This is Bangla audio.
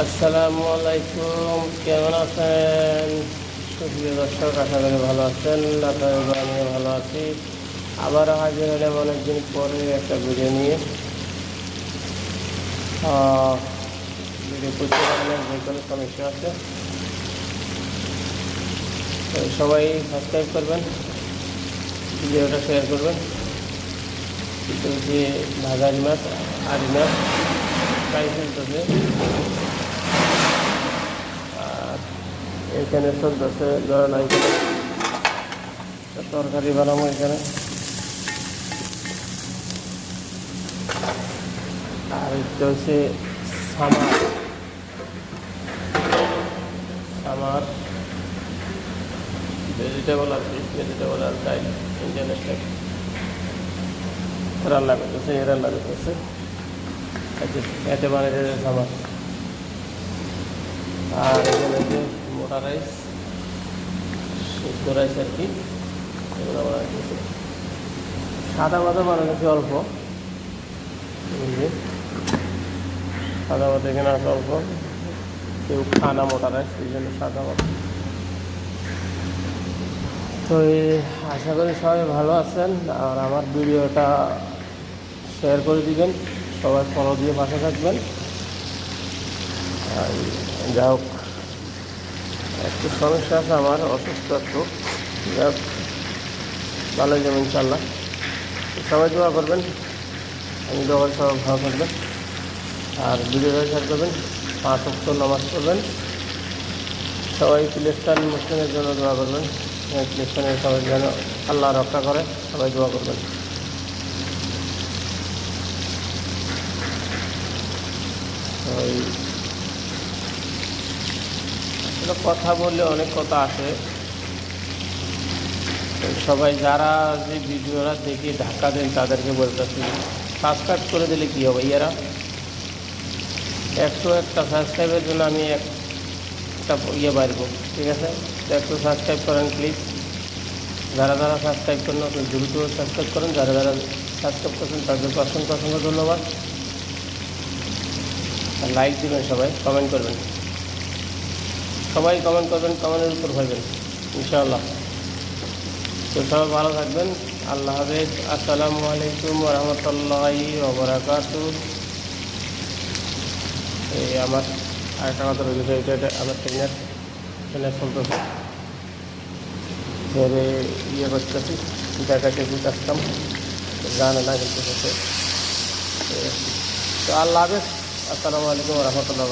আসসালামু আলাইকুম, কেমন আছেন সুপ্রিয় দর্শক? আশা করি ভালো আছেন। আপনাদের আমিও ভালো আছি। আবারও হাজির হলাম অনেকদিন পরে একটা ভিডিও নিয়ে। ভিডিও করতে পারলে যে কোনো সমস্যা আছে, তো সবাই সাবস্ক্রাইব করবেন, ভিডিওটা শেয়ার করবেন। যে ভাগারি মাছ আড়ি মাছ প্রায় চলতেছে, আর এখানে চলতেছে ধরেন এখানে তরকারি বানাবো। এখানে আর এটা হচ্ছে সামার সামার ভেজিটেবল আর কি, ভেজিটেবল আর ডাইল ইন্ডিয়ান স্টাইল রান্না করতেছে। এ রান্না করতেছে, এতে বানিয়ে সামার। আর এখানে যে মোটা রাইস, সিদ্ধ রাইস আর কি, এগুলো বানাইতেছে। সাদা মাথা বানাইতেছে অল্প, সাদা মাথা এখানে আছে অল্প। কেউ খানা মোটা রাইস, এই জন্য সাদা মাথা। তো আশা করি সবাই ভালো আছেন, আর আমার ভিডিওটা শেয়ার করে দিবেন, সবাই ফলো দিয়ে পাশে থাকবেন। আর যা হোক, একটু সমস্যা আছে, আমার অসুস্থ একটু, যা হোক ভালোই যাবো ইনশাল্লাহ। সবাই দোয়া করবেন, আমি দোয়া সবাই ভালো থাকবেন। আর ভিডিওটা শেয়ার করবেন, 5 ওয়াক্ত নামাজ পড়বেন। সবাই ফিলিস্তিন মুসলিমের জন্য দোয়া করবেন, ফিলিস্তিনের সবাই যেন আল্লাহ রক্ষা করে, সবাই দোয়া করবেন। ওই কথা বললে অনেক কথা আসে। সবাই যারা যে ভিডিওরা দেখে ধাক্কা দেন তাদেরকে বলতেছি, সাবস্ক্রাইব করে দিলে কী হবে? এরা 101টা সাবস্ক্রাইবের জন্য আমি একটা বাড়ব, ঠিক আছে? তো একটু সাবস্ক্রাইব করেন প্লিজ। যারা যারা সাবস্ক্রাইব করেন দ্রুত সাবস্ক্রাইব করেন। যারা যারা সাবস্ক্রাইব করছেন তাদেরকে অসংখ্য অসংখ্য ধন্যবাদ। আর লাইক দেবেন, সবাই কমেন্ট করবেন, সবাই কমেন্ট করবেন, কমেন্টের উত্তর পাইবেন ইনশাআল্লাহ। তো সবাই ভালো থাকবেন, আল্লাহ হাফেজ। আসসালামু আলাইকুম রহমতুল্লাহি ওয়া বারাকাতুহু। এই আমার আরেকটা কথা রয়ে গেছে, এটা আমার ট্রেনার চলতেছে, ফের করতেছি, দেখাতেছি কাজকাম জানে না কিন্তু। তো আল্লাহ হাফেজ, আসসালামু আলাইকুম রহমতুল্লাহ।